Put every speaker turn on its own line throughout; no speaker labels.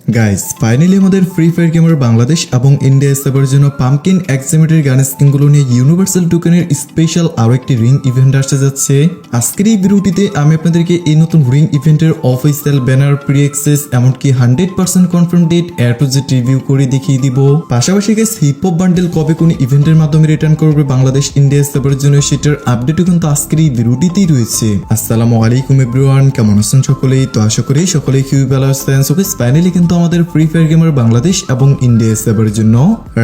Guys finally আমাদের free fire gamer Bangladesh এবং India সার্ভারের জন্য পাম্পকিন এক্সিমেটের গান স্কিনগুলো নিয়ে ইউনিভার্সাল টোকেনের স্পেশাল আরো একটি রিং ইভেন্ট আসতে যাচ্ছে। আজকের এই ভিডিওটিতে আমি আপনাদেরকে এই নতুন রিং ইভেন্টের অফিসিয়াল ব্যানার, প্রি অ্যাক্সেস, এমনকি 100% confirm date A to Z review করে দেখিয়ে দিব। পাশাপাশি গাইস হিপ হপ বান্ডেল কবে কোন ইভেন্টের মাধ্যমে রিটার্ন করবে বাংলাদেশ ইন্ডিয়া সার্ভারের জন্য সেটার আপডেটও কিন্তু আজকের এই ভিডিওটিতেই রয়েছে। আসসালামু আলাইকুম এভরিওয়ান, কেমন আছেন সকলেই? তো আশা করি সকলেই খুবই ভালো আছেন। সো গাইস ফাইনালি কিন্তু আমাদের ফ্রি ফায়ার গেমার বাংলাদেশ এবং ইন্ডিয়া সার্ভারের জন্য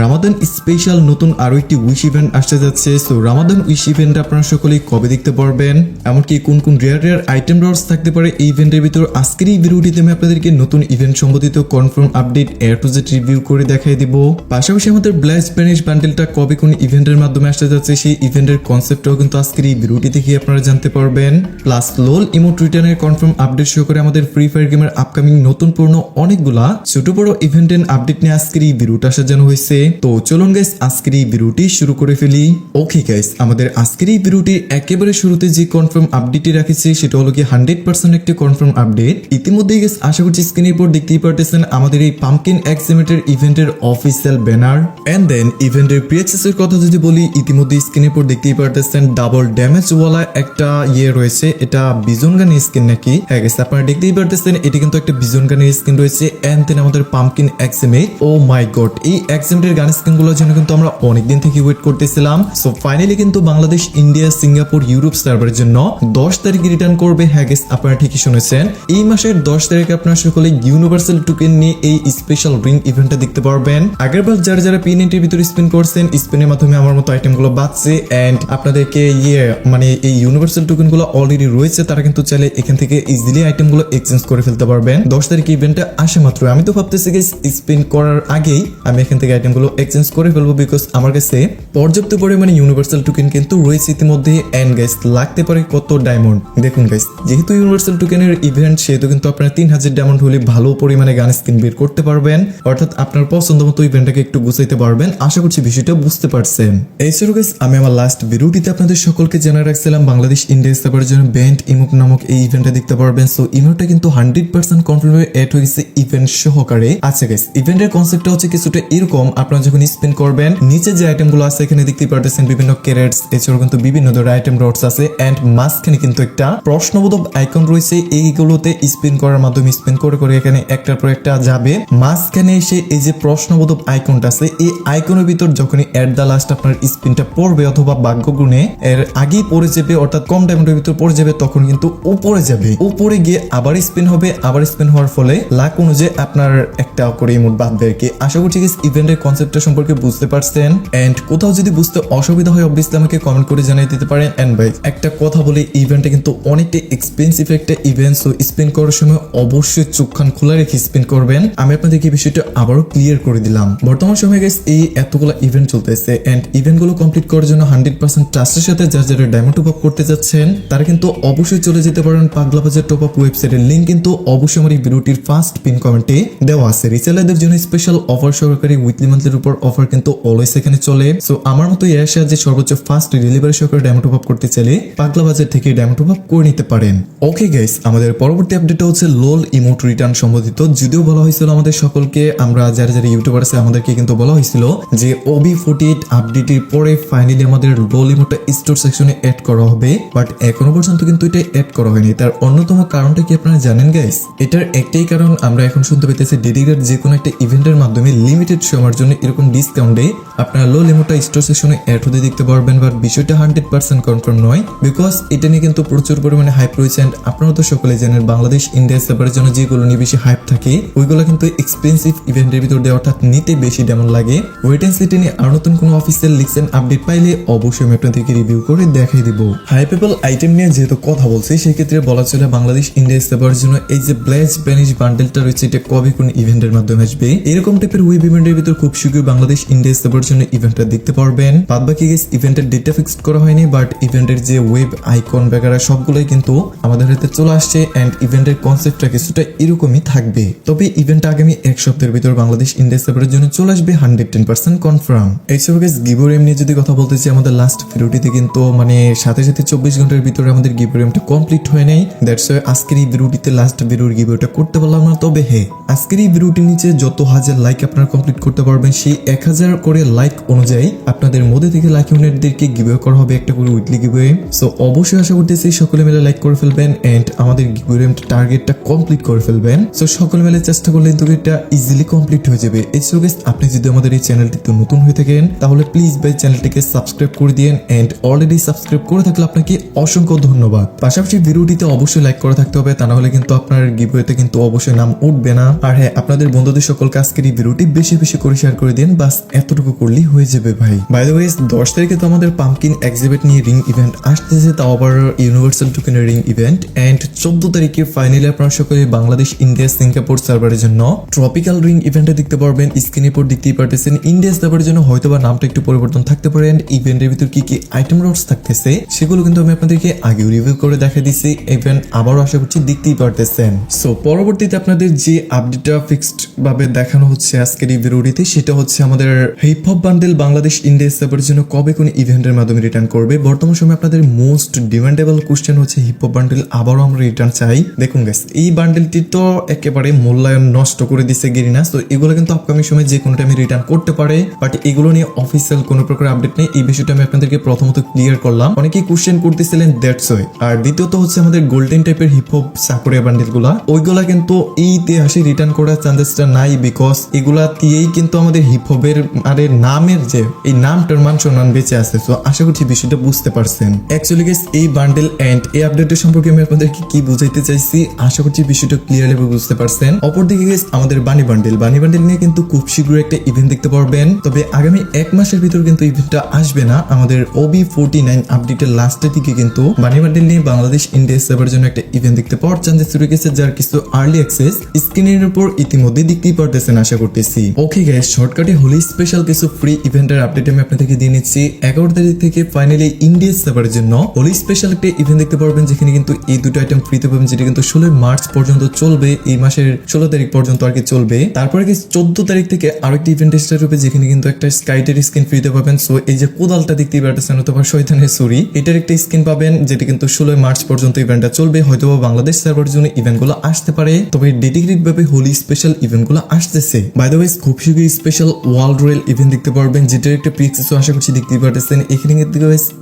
রামাদান স্পেশাল নতুন আরো একটি উইশ ইভেন্ট আসতে যাচ্ছে। সো রামাদান উইশ ইভেন্ট আপনারা সকলেই কবে দেখতে পারবেন, এমনকি কোন কোন রেয়ার আইটেম ড্রপস থাকতে পারে এই ইভেন্টের ভিতর, আজকের এই ভিডিওটিতে আমি আপনাদেরকে নতুন ইভেন্ট সম্বন্ধিত confirm update A to Z review করে দেখাই দিব। পাশাপাশি আমাদের ব্ল্যাক স্প্যানিশ বান্ডেলটা কবে কোন ইভেন্টের মাধ্যমে আসতে যাচ্ছে সেই ইভেন্টের কনসেপ্টটাও কিন্তু আজকের এই ভিডিওটি দেখে আপনারা জানতে পারবেন। প্লাস লোল ইমোট রিটার্নের কনফার্ম আপডেট শো করে আমাদের ফ্রি ফায়ার গেমের আপকামিং নতুন পুরনো অনেকগুলা ছোট বড় ইভেন্ট এন্ড আপডেট নিয়ে আজকের এই ভিডিওটা সাজানো হয়েছে। তো চলুন গাইস আজকের এই ভিডিওটি শুরু করে ফেলি। ওকে গাইস, আমাদের আজকের এই ভিডিওটির একেবারে শুরুতে যে কনফার্ম আপডেটটি রাখেছি সেটা হলো কি 100% একটি কনফার্ম আপডেট। ইতিমধ্যেই গাইস আশা করছি স্ক্রিনের উপর দেখতেই পারতেছেন আমাদের এই পাম্পকিন এক্সিমেটের ইভেন্টের অফিসিয়াল ব্যানার এন্ড দেন ইভেন্টের প্রি অ্যাক্সেসের কথা যদি বলি, ইতিমধ্যে স্ক্রিনের উপর দেখতেই পারতেছেন ডাবল ড্যামেজ ওয়ালা একটা রয়েছে। এটা বিজন গানের স্কিন নাকি? হ্যাঁ গাইস, আপনারা দেখতেই পারতেছেন এটি কিন্তু একটা বিজন গানের স্কিন রয়েছে। এন্ড দেন আমাদের পাম্পকিন এক্সিমেট, ও মাই গড, এই এক্সিমেটের গান স্কিন গুলোর জন্য কিন্তু আমরা অনেকদিন থেকে ওয়েট করতেছিলাম। সো ফাইনালি কিন্তু বাংলাদেশ, ইন্ডিয়া, সিঙ্গাপুর, ইউরোপ সার্ভারের জন্য 10 তারিখে রিটার্ন করবে। হ্যাঁ গাইস, আপনারা ঠিকই শুনেছেন, এই মাসের 10 তারিখে আপনারা সকলে ইউনিভার্সাল টোকেন নিয়ে এই স্পেশাল রিং ইভেন্টটা দেখতে পারবেন। আগেরবার যারা পিএনএটির ভিতরে স্পিন করছেন, স্পিনের মাধ্যমে আমার মতো আইটেম গুলো বাঁচছে এন্ড আপনাদেরকে মানে এই ইউনিভার্সাল টোকেন গুলো অলরেডি রয়েছে, তারা কিন্তু চাইলে এখান থেকে ইজিলি আইটেম গুলো এক্সচেঞ্জ করে ফেলতে পারবেন। 10 তারিখে ইভেন্টটা আসে মাত্র, আমি তো ভাবতেছি গাইস স্পিন করার আগেই আমি এখান থেকে আইটেম গুলো এক্সচেঞ্জ করে ফেলবো, বিকজ আমার কাছে পর্যাপ্ত পরিমাণে ইউনিভার্সাল টোকেন কিন্তু রয়েছে ইতিমধ্যে। এন্ড গাইস লাগতে পারে কত ডায়মন্ড, দেখুন গাইস, যেহেতু ইউনিভার্সাল টোকেনের ইভেন্ট সেহেতু কিন্তু আপনারা 3000 ডায়মন্ড হলে ভালো পরিমাণে গান স্কিন বের করতে পারবেন, অর্থাৎ আপনার পছন্দ মতো ইভেন্টটাকে একটু গুছাইতে পারবেন। আশা করছি বিষয়টা বুঝতে পারছেন। এছাড়াও গাইস আমি আমার লাস্ট ভিডিওটিতে আপনাদের সকলকে জানিয়ে রাখছিলাম বাংলাদেশ ইন্ডিয়া সার্ভারের জন্য ব্যান্ড ইমোট নামক এই ইভেন্টটা দেখতে পারবেন। সো ইমোটটা কিন্তু 100% কনফার্ম হয়ে এড হয়ে গেছে ইভেন্ট সহকারে। আচ্ছা গাইস, ইভেন্টের কনসেপ্টটা হচ্ছে কিছুটা এরকম, আপনারা যখন স্পিন করবেন নিচে যে আইটেম গুলো আছে এখানে দেখতে পারতেছেন বিভিন্ন ক্যারেটস, এছাড়াও কিন্তু বিভিন্ন ধরনের আইটেম ডটস আছে এন্ড মাঝখানে কিন্তু একটা প্রশ্নবোধক আইকন রয়েছে। এইগুলোতে স্পিন করার মাধ্যমে স্পিন করে করে এখানে একটার পর একটা যাবে, মাঝখানে এসে এই যে প্রশ্নবোধক আইকনটা আছে এই আইকনের ভিতর যখনই এট দা লাস্ট আপনার স্পিনটা পড়বে অথবা ভাগ্যগুণে এর আগেই পড়ে যাবে, অর্থাৎ কম ডায়মন্ডের ভিতর পড়ে যাবে, তখন কিন্তু উপরে যাবে, উপরে গিয়ে আবার স্পিন হবে, আবার স্পিন হওয়ার ফলে লাখ অনুযায়ী আপনার একটা করে ইমোট বাঁধবে আর কি। আশা করছি ইভেন্টের কনসেপ্টটা সম্পর্কে বুঝতে পারছেন। এন্ড কোথাও যদি বুঝতে অসুবিধা হয় অবভিয়াসলি আমাকে কমেন্ট করে জানিয়ে দিতে পারেন। এন্ড ভাই একটা কথা বলি, ইভেন্টটা কিন্তু অনেকটা এক্সপেন্সিভ একটা ইভেন্ট, সো স্পিন করার সময় অবশ্যই চোখখান খোলা রেখে স্পিন করবেন। আমি আপনাদেরকে বিষয়টা আবারও ক্লিয়ার করে দিলাম। বর্তমান সময়ে গাইস এই এতগুলো ইভেন্ট চলতেছে এন্ড ইভেন্ট গুলো কমপ্লিট করার জন্য 100% ট্রাস্টের সাথে যারা ডায়মন্ড টপ আপ করতে যাচ্ছেন তারা কিন্তু অবশ্যই চলে যেতে পারেন পাগলা বাজার টপ আপ ওয়েবসাইটের লিংক কিন্তু অবশ্যই আমার এই ভিডিওটির ফার্স্ট পিন কমেন্টে দেওয়া আছে। রিসেলারদের জন্য স্পেশাল অফার সহকারী উইকলি মান্থলির উপর অফার কিন্তু অলওয়েজ এখানে চলে। সো আমার মতো এর সাহায্যে সর্বোচ্চ ফার্স্ট ডেলিভারি সহকারে ডায়মন্ড টপ আপ করতে চাইলে পাগলা বাজার থেকে ডায়মন্ড টপ আপ করে নিতে পারেন। ওকে গাইস, আমাদের পরবর্তী আপডেটটা হচ্ছে লোল ইমোট রিটার্ন সম্বন্ধিত। যদিও বলা হয়েছিল আমাদের সকলকে, আমরা যারা ইউটিউবার আছে আমাদেরকে কিন্তু বলা হয়েছিল যে OB48 আপডেটের পরে ফাইনালি আমাদের লোল ইমোটটা স্টোর সেকশনে এড করা হবে, বাট এখনো পর্যন্ত কিন্তু এটা এড করা হয়নি। তার অন্যতম কারণটা কি আপনারা জানেন গাইস? এটার একটাই কারণ, আমরা এখন শুনতে পেতেছি ডেডিকেটেড যে কোনো একটা ইভেন্টের মাধ্যমে লিমিটেড সময়ের জন্য এরকম ডিসকাউন্টে আপনারা লোল ইমোটটা স্টোর সেকশনে এড হতে দেখতে পারবেন। বাট বিষয়টা 100% কনফার্ম নয়, বিকজ এটা নিয়ে কিন্তু প্রচুর পরিমাণে হাইপ রয়েছে। আপনারা তো সকলে জানেন বাংলাদেশ ইন্ডিয়া সার্ভারের জন্য যেগুলো নিয়ে বেশি হাইপ থাকে ওইগুলো কিন্তু এক্সপেন্সিভ ইভেন্টের ভিতর দেওয়া, অর্থাৎ নিতে বেশি ডেমন লাগে। ওয়েট এন্ড সি নিয়ে আর নতুন কোনো অফিসিয়াল লিক্স এন্ড আপডেট পাইলে অবশ্যই আমি আপনাদেরকে রিভিউ করে দেখাই দিব। হাইপেবল আইটেম নিয়ে যেহেতু কথা বলছি সেই ক্ষেত্রে বলা চলে বাংলাদেশ ইন্ডিয়া সার্ভারের জন্য এই যে ব্ল্যাক স্প্যানিশ বান্ডেলটা রয়েছে এটা কবে কোন ইভেন্টের মাধ্যমে আসবে, এরকম টাইপের ওয়েব ইভেন্টের ভিতর খুব শীঘ্রই বাংলাদেশ ইন্ডিয়া সার্ভারের জন্য ইভেন্টটা দেখতে পারবেন। বাদ বাকি গাইস ইভেন্টের ডেটটা ফিক্সড করা হয়নি, বাট ইভেন্টের যে ওয়েব আইকন বেগারা সবগুলোই কিন্তু আমাদের হাতে চলে আসছে এন্ড ইভেন্টের কনসেপ্টটা কিছুটা এরকমই থাকবে। তবে ইভেন্টটা আগামী এক সপ্তাহের ভিতর বাংলাদেশ ইন্ডিয়া সার্ভারের জন্য চলে আসবে 110% কনফার্ম। এছাড়াও গাইস গিভওয়েম নিয়ে যদি কথা বলতে চাই, আমাদের লাস্ট ভিডিওটিতে কিন্তু মানে সাথে সাথে 24 ঘন্টার ভিতরে আমাদের গিভওয়েমটা কমপ্লিট হয় নাই। দ্যাটস ওয়াই আজকের এই ভিডিওটিতে লাস্ট ভিডিওর গিভওয়েটা করতে পারলাম না। তবে হ্যাঁ, আজকের এই ভিডিওটির নিচে যত হাজার লাইক আপনারা কমপ্লিট করতে পারবেন সেই 1000 করে লাইক অনুযায়ী আপনাদের মধ্যে থেকে লাকি উইনারদেরকে গিভওয়ে করা হবে একটা করে উইকলি গিভওয়ে। সো অবশ্যই আশা করতেছি সকলে মিলে লাইক করে ফেলবেন এন্ড আমাদের গিভওয়ে টার্গেটটা কমপ্লিট করে ফেলবেন। সো সকলে মিলে চেষ্টা করলে কিন্তু এটা ইজিলি কমপ্লিট হয়ে যাবে। এছাড়াও গাইস আপনি যদি আমাদের এই চ্যানেলটিতে নতুন হয়ে থাকেন তাহলে প্লিজ ভাই চ্যানেলটিকে সাবস্ক্রাইব করে দিন এন্ড অলরেডি সাবস্ক্রাইব করে থাকলে আপনাকে অসংখ্য ধন্যবাদ। পাশাপাশি ভিডিওটিতে অবশ্যই লাইক করা থাকতে হবে, তা না হলে কিন্তু আপনার গিভওয়েতে কিন্তু অবশ্যই নাম উঠবে না। আর হ্যাঁ, আপনাদের বন্ধুদের সকলকে আজকের এই ভিডিওটি বেশি বেশি করে শেয়ার করে দিন, বাস এতটুকু করলেই হয়ে যাবে ভাই। বাই দ্য ওয়ে 10 তারিখে তো আমাদের পাম্পকিন এক্সিবিট নিয়ে রিং ইভেন্ট আসতেছে, তাও আবার ইউনিভার্সাল টোকেনের রিং ইভেন্ট। এন্ড 14 তারিখে ফাইনালি আপনারা সকলে বাংলাদেশ, ইন্ডিয়া, সিঙ্গাপুর সার্ভারের জন্য ট্রপিক্যাল রিং ইভেন্টে দেখতে পারবেন। স্ক্রিনের উপর দেখতেই পারতেছেন ইন্ডিয়া সার্ভারের জন্য হয়তোবা নামটা একটু পরিবর্তন থাকতে পারে। ইভেন্টের ভিতর কি কি আইটেম রোডস থাকতেছে সেগুলো কিন্তু আমি আপনাদেরকে আগেও রিভিউ করে দেখা দিছি, ইভেন্ট আবারও আশা করছি দেখতেই পারতেছেন। সো পরবর্তীতে আপনাদের যে আপডেটটা ফিক্সড ভাবে দেখানো হচ্ছে আজকের এই ভিডিওটিতে, সেটা হচ্ছে আমাদের hip hop bundle Bangladesh, India সার্ভারের জন্য কবে কোন ইভেন্টের মাধ্যমে রিটার্ন করবে। বর্তমান সময়ে আপনাদের মোস্ট ডিমান্ডেবল কোশ্চেন হচ্ছে হিপ হপ বান্ডেল আবারও আমরা রিটার্ন চাই। দেখুন গাইস, এই বান্ডেলটি তো একেবারে মূল্যায়ন নষ্ট করে দিছে গেরিনা। তো এগুলো কিন্তু আপকামিং সময় যে কোনো টাইমে রিটার্ন করতে পারে, বাট এগুলো নিয়ে অফিসিয়াল কোনো প্রকার আপডেট নেই। এই বিষয়টা আমি আপনাদেরকে প্রথমত ক্লিয়ার করলাম, অনেকেই কোশ্চেন করতেছিলেন, দ্যাটস ওয়াই। আর দ্বিতীয়ত হচ্ছে আমাদের গোল্ডেন টাইপের হিপ হপ সাকুরিয়া বান্ডেল গুলা, ওইগুলা কিন্তু এই ইতিহাসে রিটার্ন করার চান্সেসটা নাই, বিকজ এগুলা দিয়েই কিন্তু আমাদের হিপ হপের আরে নামের যে এই নামটার মান সম্মান বেঁচে আছে। তো আশা করছি বিষয়টা বুঝতে পারছেন। অ্যাকচুয়ালি গাইস এই বান্ডেল এন্ড এই আপডেটের সম্পর্কে আমি আপনাদেরকে কি বুঝাইতে চাইছি আশা করছি বিষয়টা ক্লিয়ারলি বুঝতে পারছেন। অপরদিকে গাইস আমাদের বানি বান্ডেল নিয়ে কিন্তু খুব শীঘ্রই একটা ইভেন্ট দেখতে পারবেন, তবে আগামী 1 মাসের ভিতর কিন্তু ইভেন্টটা আসবে না। আমাদের OB49 আপডেটের লাস্টের দিকে কিন্তু বানি বান্ডেল নিয়ে বাংলাদেশ, ইন্ডিয়া সার্ভারের জন্য একটা ইভেন্ট দেখতে পাওয়ার চান্সেস রয়ে গেছে, যার কিছু আর্লি অ্যাক্সেস স্ক্রিনের উপর ইতিমধ্যে দেখতেই পারতেছেন আশা করতেছি। ওকে গাইস, শর্টকাটে হোলি স্পেশাল কিছু ফ্রি ইভেন্টের আপডেট আমি আপনাদেরকে দিয়ে নিচ্ছি। 11 তারিখ থেকে ফাইনালি ইন্ডিয়া সার্ভারের জন্য হোলি স্পেশাল একটা ইভেন্ট দেখতে পারবেন, যেখানে কিন্তু এই দুটো আইটেম ফ্রিতে পাবেন, যেটা কিন্তু 16 মার্চ পর্যন্ত চলবে, এই মাসের 16 তারিখ পর্যন্ত আর কি চলবে। তারপরে কি 14 তারিখ থেকে আরেকটি ইভেন্ট স্টার্ট হবে, যেখানে কিন্তু একটা স্কাইটের স্কিন ফ্রিতে পাবেন। সো এই যে কোদালটা দেখতেই পারতেছেন অথবা শয়তানের ছুরি, এটার একটা স্কিন পাবেন, যেটা কিন্তু 16 মার্চ পর্যন্ত ইভেন্টটা চলবে। হয়তো বাংলাদেশ সার্ভারের জন্য ইভেন্টগুলো আসতে পারে, তবে ডেডিকেটেড ভাবে হোলি স্পেশাল ইভেন্টগুলো আসতেছে। বাই দ্য ওয়ে খুব শীঘ্রই স্পেশাল ওয়ার্ল্ড রয়েল ইভেন্ট দেখতে পারবেন, যেটার একটা পিক্সেসও আশা করছি দেখতেই পারতেছেন। এখানে কিন্তু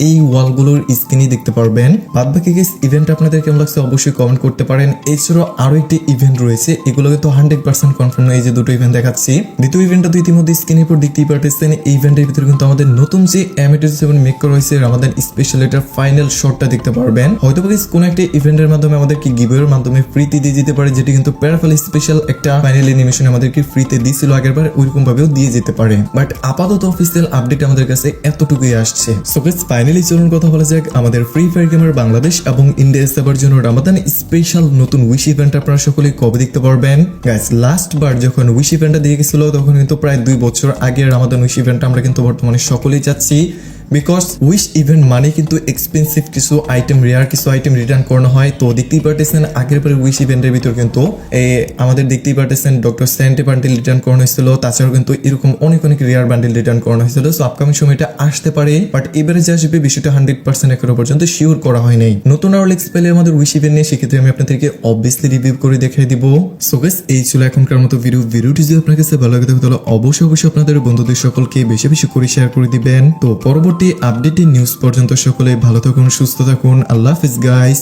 এই ওয়ালগুলোর স্কিনই দেখতে পারবেন। বাদ বাকি গাইস ইভেন্ট আপনাদের কেমন লাগছে অবশ্যই কমেন্ট করতে পারেন। এছাড়াও আরো একটি ইভেন্ট রয়েছে, এগুলো কিন্তু 100% কনফার্ম নয়। এই যে দুটো ইভেন্ট দেখাচ্ছি, দ্বিতীয় ইভেন্টটা তো ইতিমধ্যে স্ক্রিনের উপর দেখতেই পারতেছেন। এই ইভেন্টের ভিতরে কিন্তু আমাদের নতুন যে M87 মেক করা হয়েছে রামাদান স্পেশাল, এটার ফাইনাল শটটা দেখতে পারবেন। হয়তো গাইস কোন একটা ইভেন্টের মাধ্যমে আমাদেরকে গিভওয়ের মাধ্যমে ফ্রিতে দিয়ে যেতে পারে, যেটি কিন্তু প্যারাফল স্পেশাল একটা ফাইনাল অ্যানিমেশন আমাদেরকে ফ্রিতে দিয়েছিল আগেরবার, ওইরকম ভাবেও দিয়ে যেতে পারে। বাট আপাতত অফিসিয়াল আপডেট আমাদের কাছে এতটুকুই আসছে। সো গাইস ফাইনালি চলুন কথা বলা যাক আমাদের ফ্রি ফায়ার গেমার বাংলাদেশ এবং ইন্ডিয়া সার্ভার জন্য রামাদান স্পেশাল নতুন উইশ ইভেন্ট আপনারা সকলে কবে দেখতে পারবেন। গাইস লাস্ট বার যখন উইশ ইভেন্টটা দিয়ে গেছিল তখন কিন্তু প্রায় 2 বছর আগের রামাদান উইশ ইভেন্ট আমরা কিন্তু বর্তমানে সকলেই যাচ্ছি, বিকজ উইশ ইভেন্ট মানে কিন্তু এক্সপেন্সিভ কিছু আইটেম, রেয়ার কিছু আইটেম রিটার্ন করানো হয়। তো দেখতেই পারতেছেন আগের পরে উইশ ইভেন্টের ভিতর কিন্তু আমাদের দেখতেই পারতেছেন ডক্টর স্যান্টে বান্ডেল রিটার্ন করানো হয়েছিল, তাছাড়াও কিন্তু এরকম অনেক অনেক রেয়ার বান্ডেল রিটার্ন করানো হয়েছিল। সো আপকামিং সময়টা আসতে পারে, বাট এবারে যে আসবে বিষয়টা 100% এখনো পর্যন্ত শিওর করা হয় নাই। নতুন আরো লেক্স পেলে আমাদের উইশ ইভেন্ট নিয়ে, সেক্ষেত্রে আমি আপনাদেরকে অবভিয়াসলি রিভিউ করে দেখাই দিব। সো গাইস এই ছিল এখনকার মতো ভিডিওটি যদি আপনার কাছে ভালো লাগে তাহলে অবশ্যই আপনাদের বন্ধুদের সকলকে বেশি বেশি করে শেয়ার করে দিবেন। তো পরবর্তী আপডেটের নিউজ পর্যন্ত সকলে ভালো থাকুন, সুস্থ থাকুন। আল্লাহ হাফেজ গাইস।